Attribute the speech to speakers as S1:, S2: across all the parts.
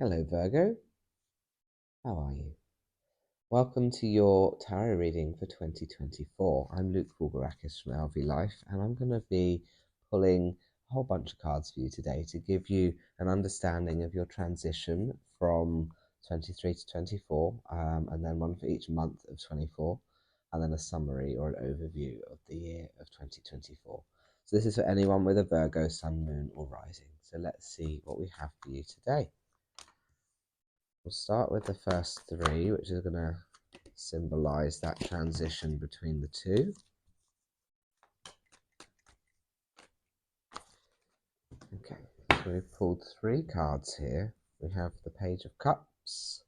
S1: Hello, Virgo. How are you? Welcome to your tarot reading for 2024. I'm Luke Bulgarakis from LV Life, and I'm going to be pulling a whole bunch of cards for you today to give you an understanding of your transition from 23 to 24, and then one for each month of 24, and then a summary or an overview of the year of 2024. So this is for anyone with a Virgo, Sun, Moon, or Rising. So let's see what we have for you today. We'll start with the first three, which is going to symbolize that transition between the two. Okay, so we've pulled three cards here. We have the Page of Cups,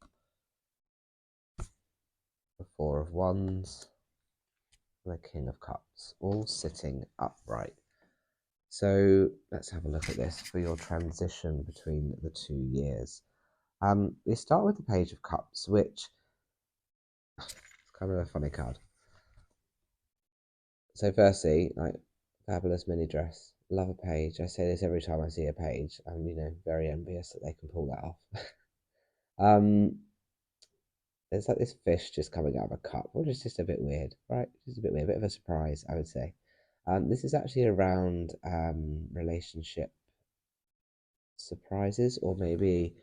S1: the Four of Wands, and the King of Cups, all sitting upright. So let's have a look at this for your transition between the 2 years. We start with the Page of Cups, which is kind of a funny card. So firstly, like, fabulous mini dress. Love a page. I say this every time I see a page. I'm, very envious that they can pull that off. There's like this fish just coming out of a cup, which is just a bit weird, right? Just a bit weird, a bit of a surprise, I would say. This is actually around relationship surprises, or maybe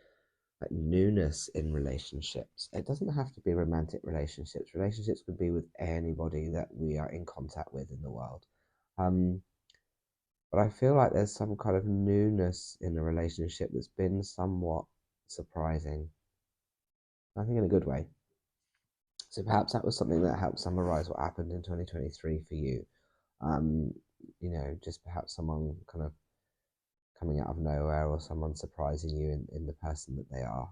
S1: like newness in relationships. It doesn't have to be romantic relationships. Relationships could be with anybody that we are in contact with in the world. But I feel like there's some kind of newness in a relationship that's been somewhat surprising. I think in a good way. So perhaps that was something that helped summarize what happened in 2023 for you. Just perhaps someone kind of coming out of nowhere, or someone surprising you in the person that they are.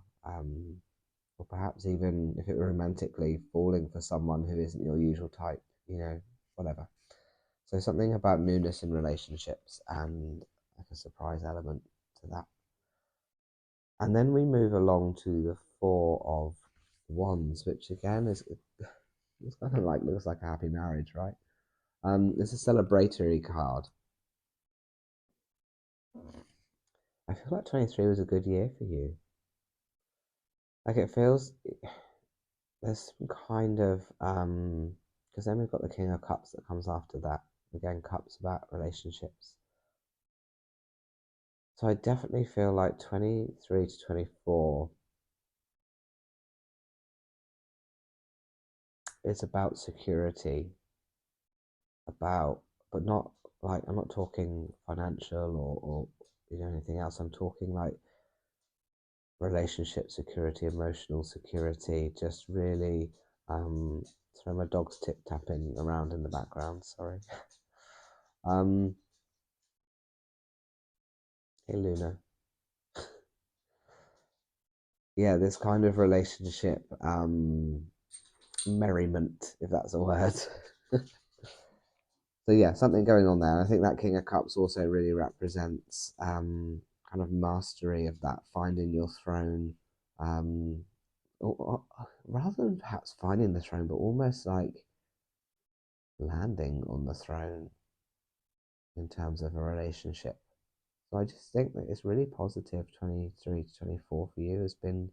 S1: Or perhaps even if it were romantically, falling for someone who isn't your usual type, whatever. So something about newness in relationships and like a surprise element to that. And then we move along to the Four of Wands, which again is it's kind of like looks like a happy marriage, right? It's a celebratory card. I feel like 23 was a good year for you. Like it feels there's some kind of because then we've got the King of Cups that comes after that. Again, cups about relationships. So I definitely feel like 23 to 24 is about security, but not like, I'm not talking financial or anything else. I'm talking like relationship security, emotional security, just really, sorry, my dog's tip tapping around in the background, sorry. Hey Luna. Yeah, this kind of relationship, merriment, if that's a word. So yeah, something going on there. I think that King of Cups also really represents kind of mastery of that, finding your throne, or rather than perhaps finding the throne, but almost like landing on the throne in terms of a relationship. So I just think that it's really positive. 23 to 24 for you has been,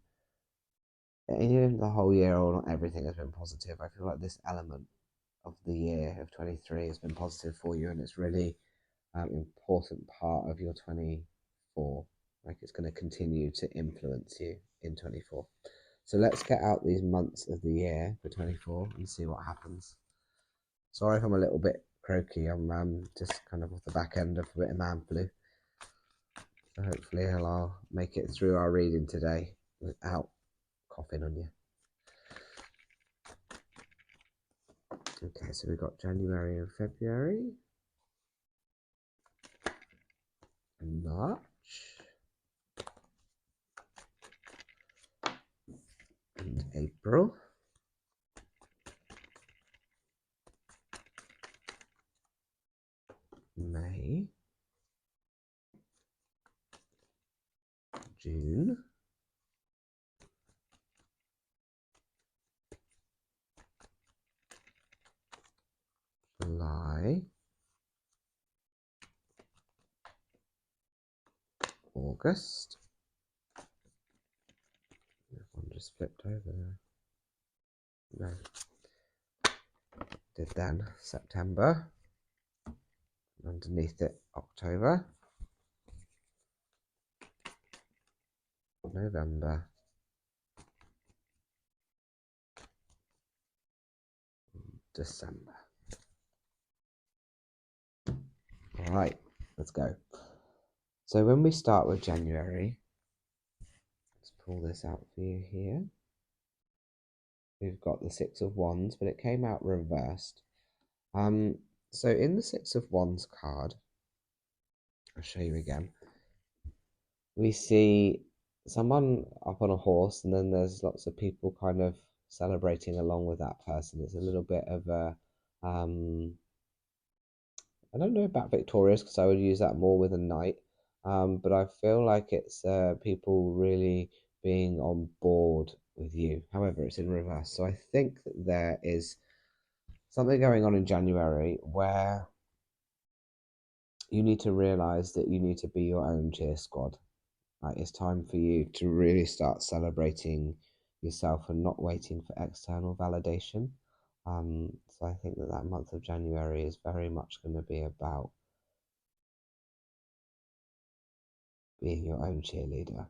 S1: even the whole year, or not everything has been positive. I feel like this element of the year of 23 has been positive for you, and it's really important part of your 24. Like it's going to continue to influence you in 24. So let's get out these months of the year for 24 and see what happens. Sorry if I'm a little bit croaky. I'm just kind of off the back end of a bit of man flu. So hopefully I'll make it through our reading today without coughing on you. Okay, so we've got January and February. And March. And April. May. June. July. August. just flipped over there. No. Did then September. Underneath it, October. November. December. All right, let's go. So when we start with January, let's pull this out for you here. We've got the Six of Wands, but it came out reversed. So in the Six of Wands card, I'll show you again. We see someone up on a horse, and then there's lots of people kind of celebrating along with that person. It's a little bit of a, I don't know about victorious because I would use that more with a knight, but I feel like it's people really being on board with you. However, it's in reverse. So I think that there is something going on in January where you need to realize that you need to be your own cheer squad. Like, it's time for you to really start celebrating yourself and not waiting for external validation. So I think that that month of January is very much going to be about being your own cheerleader.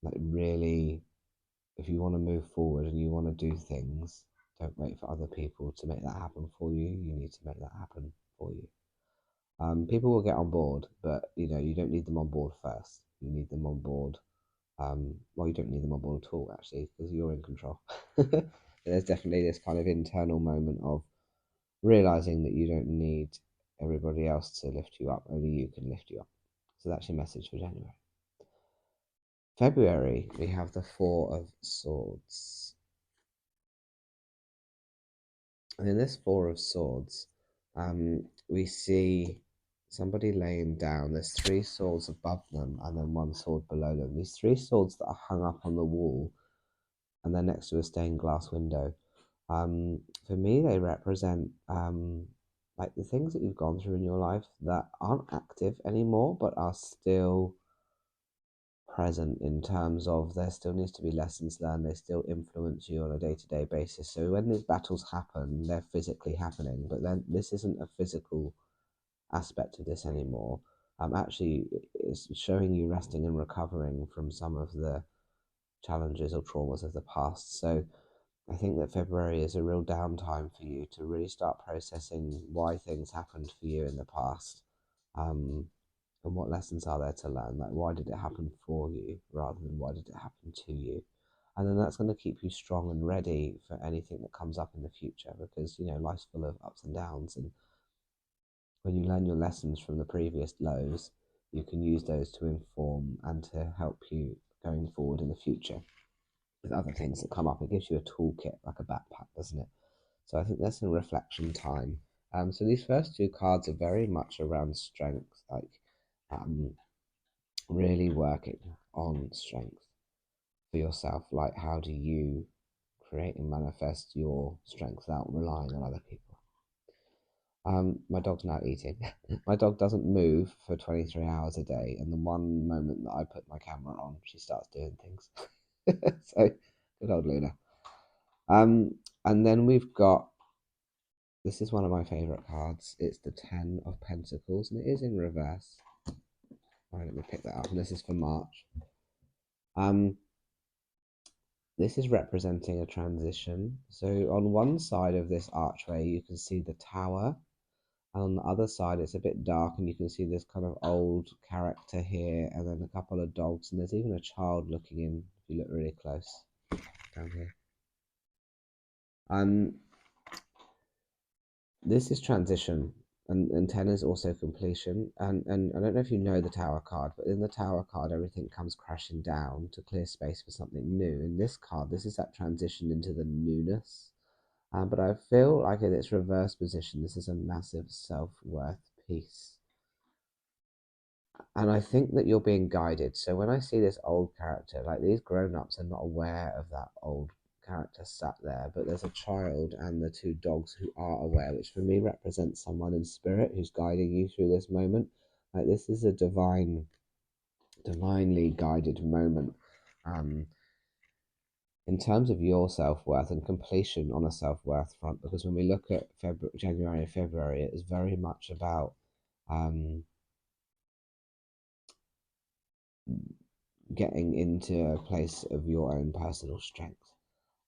S1: Like, really, if you want to move forward and you want to do things, don't wait for other people to make that happen for you. You need to make that happen for you. People will get on board, but you don't need them on board first. You need them on board. Well, you don't need them on board at all, actually, because you're in control. There's definitely this kind of internal moment of realizing that you don't need everybody else to lift you up. Only you can lift you up. So that's your message for January. February, we have the Four of Swords. And in this Four of Swords, we see somebody laying down. There's three swords above them and then one sword below them. These three swords that are hung up on the wall and they're next to a stained glass window. For me, they represent like the things that you've gone through in your life that aren't active anymore, but are still present in terms of there still needs to be lessons learned. They still influence you on a day-to-day basis. So when these battles happen, they're physically happening, but then this isn't a physical aspect of this anymore. Actually, it's showing you resting and recovering from some of the challenges or traumas of the past. So I think that February is a real downtime for you to really start processing why things happened for you in the past, and what lessons are there to learn. Like, why did it happen for you rather than why did it happen to you? And then that's going to keep you strong and ready for anything that comes up in the future, because life's full of ups and downs, and when you learn your lessons from the previous lows, you can use those to inform and to help you going forward in the future with other things that come up. It gives you a toolkit, like a backpack, doesn't it? So I think that's a reflection time. So these first two cards are very much around strength, like really working on strength for yourself. Like, how do you create and manifest your strength without relying on other people? My dog's now eating. My dog doesn't move for 23 hours a day, and the one moment that I put my camera on, she starts doing things. So, good old Luna. And then we've got, this is one of my favourite cards. It's the Ten of Pentacles, and it is in reverse. All right, let me pick that up. And this is for March. This is representing a transition. So on one side of this archway, you can see the tower. And on the other side, it's a bit dark, and you can see this kind of old character here, and then a couple of dogs, and there's even a child looking in, if you look really close, down here. This is transition, and 10 is also completion. And I don't know if you know the Tower card, but in the Tower card, everything comes crashing down to clear space for something new. In this card, this is that transition into the newness. But I feel like in its reverse position, this is a massive self-worth piece. And I think that you're being guided. So when I see this old character, like, these grown-ups are not aware of that old character sat there, but there's a child and the two dogs who are aware, which for me represents someone in spirit who's guiding you through this moment. Like, this is a divinely guided moment. in terms of your self-worth and completion on a self-worth front, because when we look at January and February, it is very much about um, getting into a place of your own personal strength.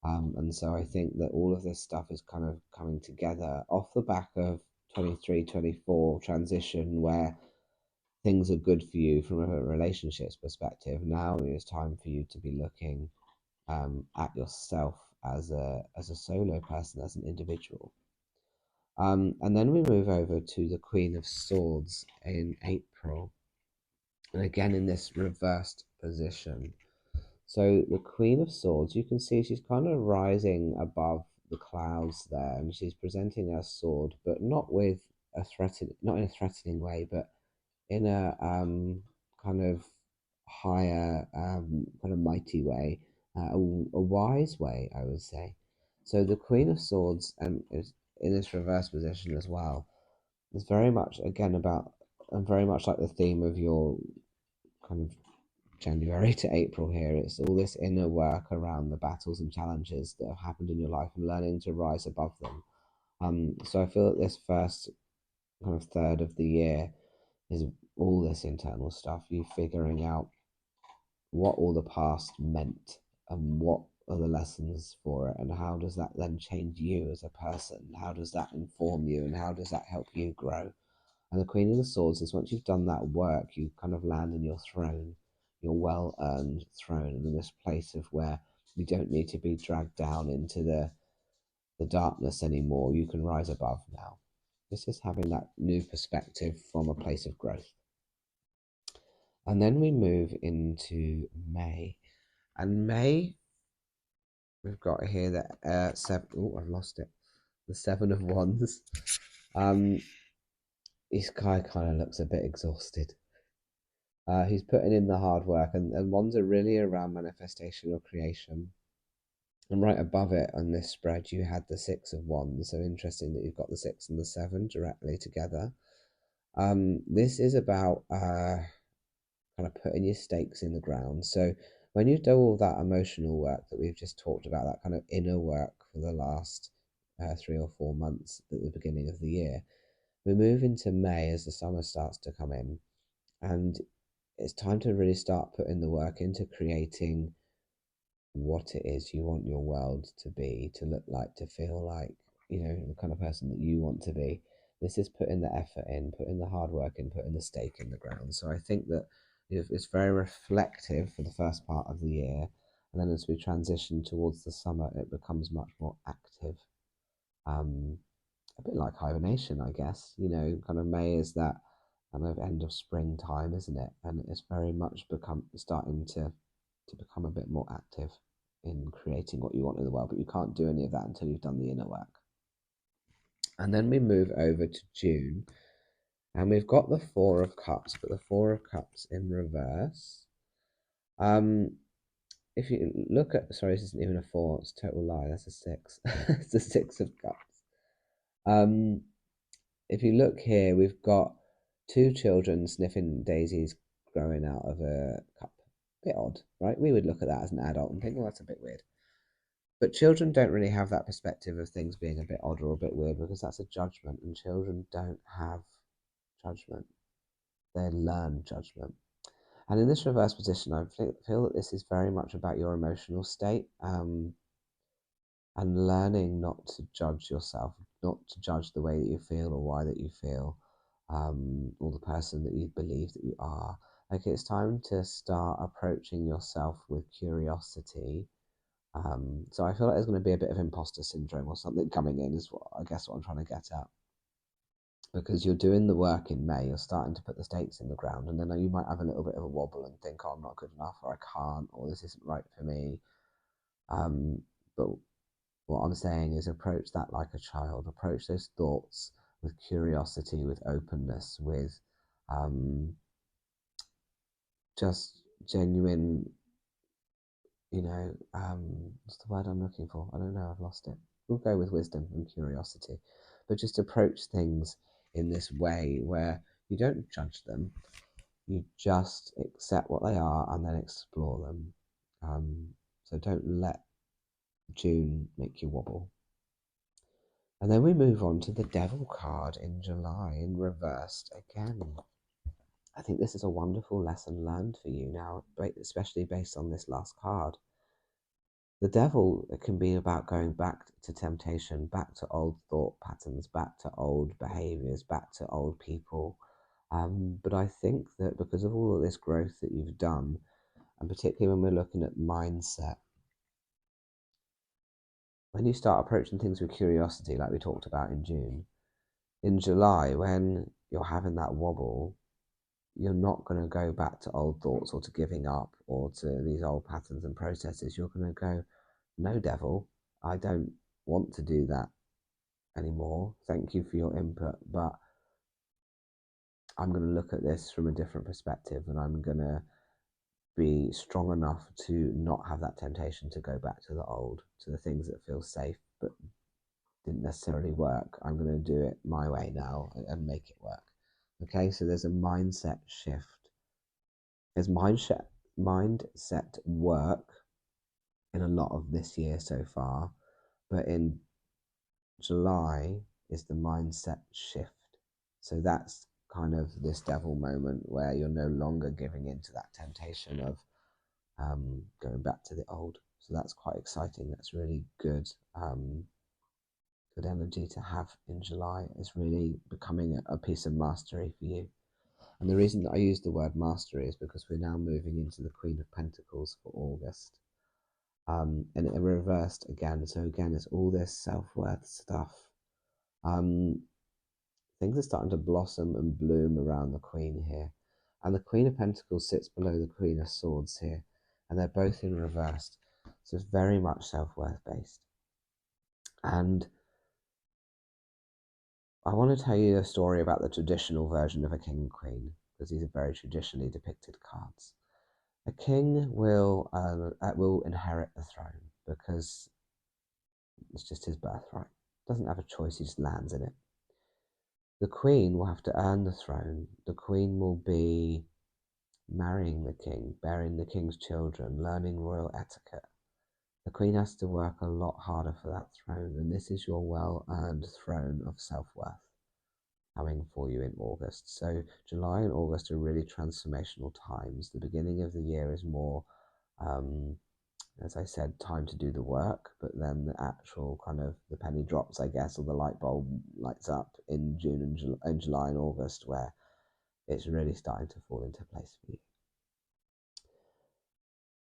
S1: And so I think that all of this stuff is kind of coming together off the back of 23, 24 transition, where things are good for you from a relationships perspective. Now it's time for you to be looking at yourself as a solo person, as an individual. And then we move over to the Queen of Swords in April, and again in this reversed position. So the Queen of Swords, you can see she's kind of rising above the clouds there, and she's presenting her sword, but not in a threatening way, but in a kind of higher, kind of mighty way, a wise way, I would say. So the Queen of Swords, is in this reverse position as well. It's very much again about, and very much like the theme of your kind of January to April here. It's all this inner work around the battles and challenges that have happened in your life and learning to rise above them. So I feel that this first kind of third of the year is all this internal stuff, you figuring out what all the past meant and what are the lessons for it, and how does that then change you as a person? How does that inform you, and how does that help you grow? And the Queen of the Swords is, once you've done that work, you kind of land in your throne, your well earned throne, and in this place of where you don't need to be dragged down into the darkness anymore. You can rise above now. This is having that new perspective from a place of growth. And then we move into May. And May, we've got here that seven. Oh, I've lost it. The Seven of Wands. Um, this guy kind of looks a bit exhausted. He's putting in the hard work, and wands are really around manifestation or creation. And right above it on this spread, you had the Six of Wands. So interesting that you've got the six and the seven directly together. This is about kind of putting your stakes in the ground. So when you do all that emotional work that we've just talked about, that kind of inner work for the last 3 or 4 months at the beginning of the year, we move into May as the summer starts to come in, and it's time to really start putting the work into creating what it is you want your world to be, to look like, to feel like, the kind of person that you want to be. This is putting the effort in, putting the hard work in, putting the stake in the ground. So I think that it's very reflective for the first part of the year. And then as we transition towards the summer, it becomes much more active. A bit like hibernation, I guess. Kind of May is that kind of end of springtime, isn't it? And it's very much starting to become a bit more active in creating what you want in the world, but you can't do any of that until you've done the inner work. And then we move over to June, and we've got the Four of Cups, but the Four of Cups in reverse. If you look at, sorry, this isn't even a four, it's a total lie, that's a six. It's the Six of Cups. If you look here, we've got two children sniffing daisies growing out of a cup. Bit odd, right? We would look at that as an adult and think, well, that's a bit weird. But children don't really have that perspective of things being a bit odd or a bit weird, because that's a judgment, and children don't have judgment. They learn judgment. And in this reverse position, I feel that this is very much about your emotional state, and learning not to judge yourself, not to judge the way that you feel or why that you feel, or the person that you believe that you are. Like, it's time to start approaching yourself with curiosity. So I feel like there's going to be a bit of imposter syndrome or something coming in, is what I guess what I'm trying to get at. Because you're doing the work in May, you're starting to put the stakes in the ground, and then you might have a little bit of a wobble and think, oh, I'm not good enough, or I can't, or this isn't right for me. But what I'm saying is, approach that like a child. Approach those thoughts with curiosity, with openness, with just genuine, what's the word I'm looking for? I don't know, I've lost it. We'll go with wisdom and curiosity. But just approach things in this way where you don't judge them, you just accept what they are and then explore them. So don't let June make you wobble. And then we move on to the Devil card in July in reversed again. I think this is a wonderful lesson learned for you now, especially based on this last card. The Devil can be about going back to temptation, back to old thought patterns, back to old behaviors, back to old people. But I think that because of all of this growth that you've done, and particularly when we're looking at mindset, when you start approaching things with curiosity, like we talked about in June, in July, when you're having that wobble, you're not going to go back to old thoughts or to giving up or to these old patterns and processes. You're going to go, no, Devil, I don't want to do that anymore. Thank you for your input, but I'm going to look at this from a different perspective, and I'm going to be strong enough to not have that temptation to go back to the old, to the things that feel safe but didn't necessarily work. I'm going to do it my way now and make it work. Okay, so there's a mindset shift. There's mindset work in a lot of this year so far, but in July is the mindset shift. So that's kind of this Devil moment where you're no longer giving in to that temptation of going back to the old. So that's quite exciting. That's really good. Good energy to have in July. Is really becoming a piece of mastery for you. And the reason that I use the word mastery is because we're now moving into the Queen of Pentacles for August. And it reversed again. So again, it's all this self-worth stuff. Things are starting to blossom and bloom around the Queen here. And the Queen of Pentacles sits below the Queen of Swords here. And they're both in reversed. So it's very much self-worth based. And I want to tell you a story about the traditional version of a king and queen, because these are very traditionally depicted cards. A king will inherit the throne because it's just his birthright. Doesn't have a choice, he just lands in it. The queen will have to earn the throne. The queen will be marrying the king, bearing the king's children, learning royal etiquette. The queen has to work a lot harder for that throne, and this is your well-earned throne of self-worth coming for you in August. So July and August are really transformational times. The beginning of the year is more, as I said, time to do the work, but then the actual kind of the penny drops, I guess, or the light bulb lights up in June and July and August, where it's really starting to fall into place for you.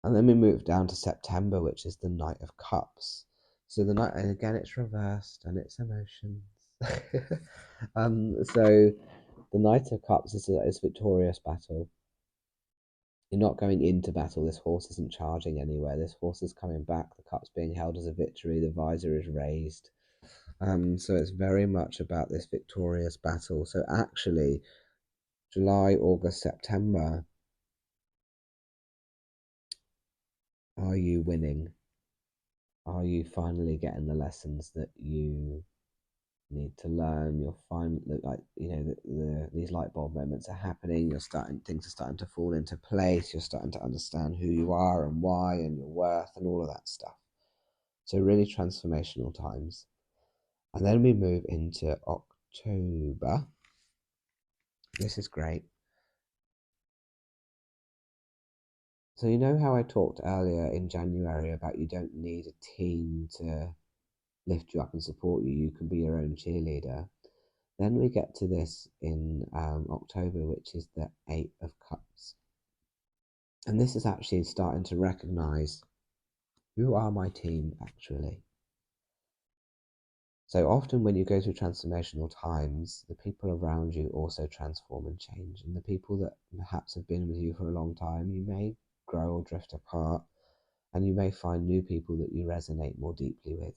S1: And then we move down to September, which is the Knight of Cups. So the night, and again, it's reversed and it's emotions. So the Knight of Cups is victorious battle. You're not going into battle. This horse isn't charging anywhere. This horse is coming back. The cup's being held as a victory. The visor is raised. So it's very much about this victorious battle. So actually, July, August, September, are you winning? Are you finally getting the lessons that you need to learn? You're fine, like, you know, these light bulb moments are happening. Things are starting to fall into place. You're starting to understand who you are and why and your worth and all of that stuff. So really transformational times. And then we move into October. This is great. So you know how I talked earlier in January about you don't need a team to lift you up and support you. You can be your own cheerleader. Then we get to this in October, which is the Eight of Cups. And this is actually starting to recognize, who are my team actually? So often when you go through transformational times, the people around you also transform and change. And the people that perhaps have been with you for a long time, you may grow or drift apart, and you may find new people that you resonate more deeply with.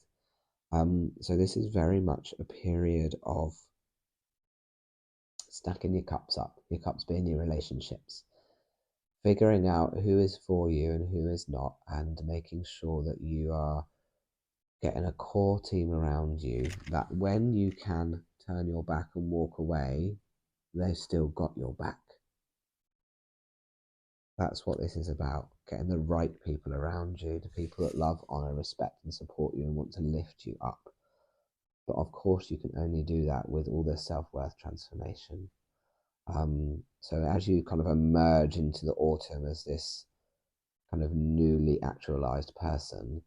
S1: So this is very much a period of stacking your cups up, your cups being your relationships, figuring out who is for you and who is not, and making sure that you are getting a core team around you that when you can turn your back and walk away, they've still got your back. That's what this is about. getting the right people around you, the people that love, honor, respect, and support you and want to lift you up. But of course, you can only do that with all this self-worth transformation. So as you kind of emerge into the autumn as this kind of newly actualized person,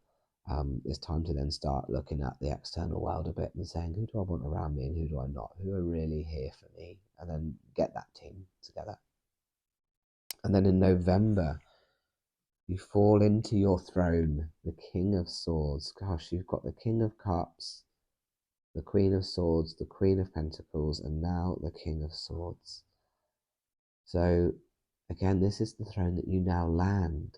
S1: it's time to then start looking at the external world a bit and saying, who do I want around me and who do I not? Who are really here for me? And then get that team together. And then in November, you fall into your throne, the King of Swords. Gosh, you've got the King of Cups, the Queen of Swords, the Queen of Pentacles, and now the King of Swords. So again, this is the throne that you now land.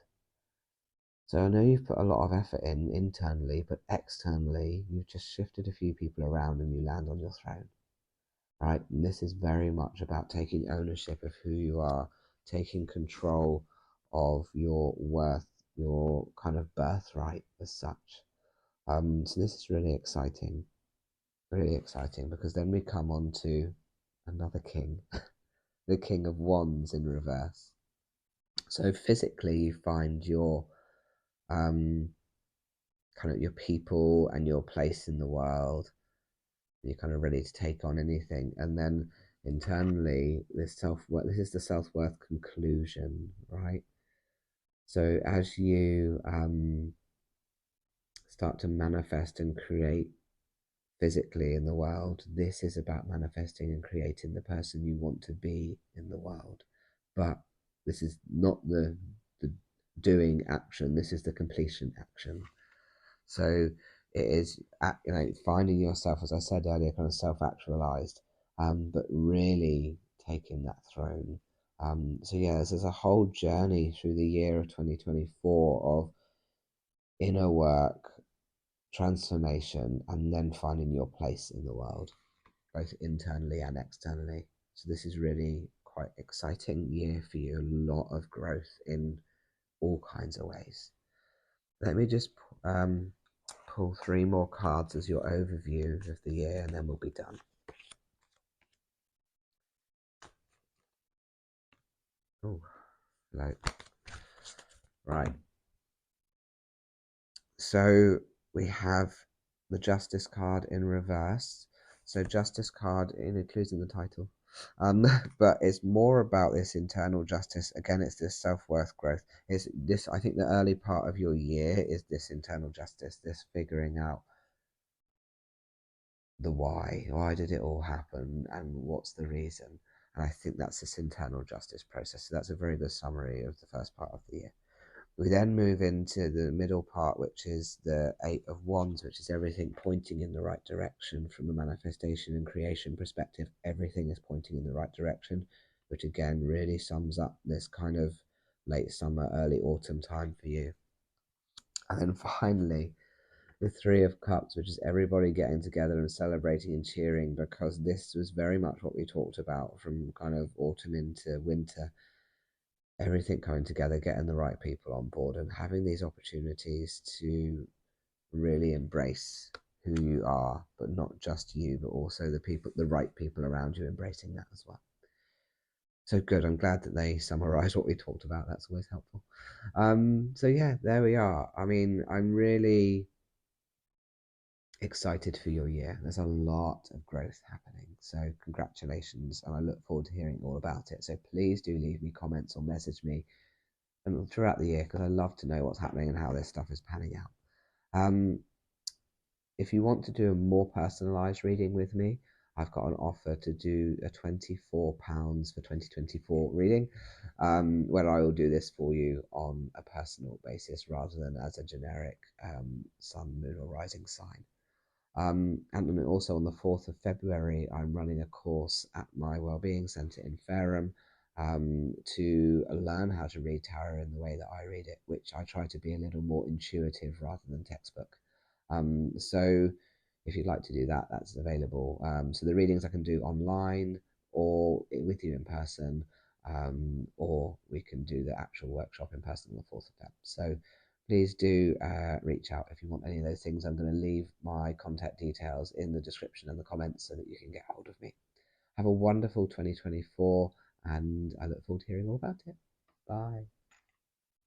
S1: So I know you've put a lot of effort in internally, but externally, you've just shifted a few people around and you land on your throne, right? And this is very much about taking ownership of who you are, taking control of your worth, your kind of birthright as such. So this is really exciting, because then we come on to another king, the King of Wands in reverse. So physically, you find your kind of your people and your place in the world. You're kind of ready to take on anything, and then internally, this is the self-worth conclusion, right? So as you start to manifest and create physically in the world, this is about manifesting and creating the person you want to be in the world. But this is not the doing action, this is the completion action. So it is, finding yourself, as I said earlier, kind of self-actualized, but really taking that throne. So yeah, there's a whole journey through the year of 2024 of inner work, transformation, and then finding your place in the world, both internally and externally. So this is really quite exciting year for you. A lot of growth in all kinds of ways. Let me just pull 3 more cards as your overview of the year, and then we'll be done. Oh, no. Right. So we have the Justice card in reverse. So Justice card includes in the title. But it's more about this internal justice. Again, it's this self-worth growth. It's this, I think the early part of your year is this internal justice, this figuring out the why did it all happen and what's the reason. And I think that's this internal justice process. So that's a very good summary of the first part of the year. We then move into the middle part, which is the 8 of Wands, which is everything pointing in the right direction from a manifestation and creation perspective. Everything is pointing in the right direction, which again really sums up this kind of late summer, early autumn time for you. And then finally, the 3 of Cups, which is everybody getting together and celebrating and cheering, because this was very much what we talked about from kind of autumn into winter. Everything coming together, getting the right people on board, and having these opportunities to really embrace who you are, but not just you, but also the right people around you embracing that as well. So good. I'm glad that they summarize what we talked about. That's always helpful. So yeah, there we are. I mean, I'm really excited for your year. There's a lot of growth happening. So congratulations, and I look forward to hearing all about it. So please do leave me comments or message me and throughout the year, because I love to know what's happening and how this stuff is panning out. If you want to do a more personalised reading with me, I've got an offer to do a £24 for 2024 reading, where I will do this for you on a personal basis rather than as a generic sun, moon, or rising sign. And then also on the 4th of February, I'm running a course at my Wellbeing Centre in Fareham to learn how to read tarot in the way that I read it, which I try to be a little more intuitive rather than textbook. So if you'd like to do that, that's available. So the readings I can do online or with you in person, or we can do the actual workshop in person on the 4th of Feb. So please do reach out if you want any of those things. I'm going to leave my contact details in the description and the comments so that you can get hold of me. Have a wonderful 2024, and I look forward to hearing all about it. Bye.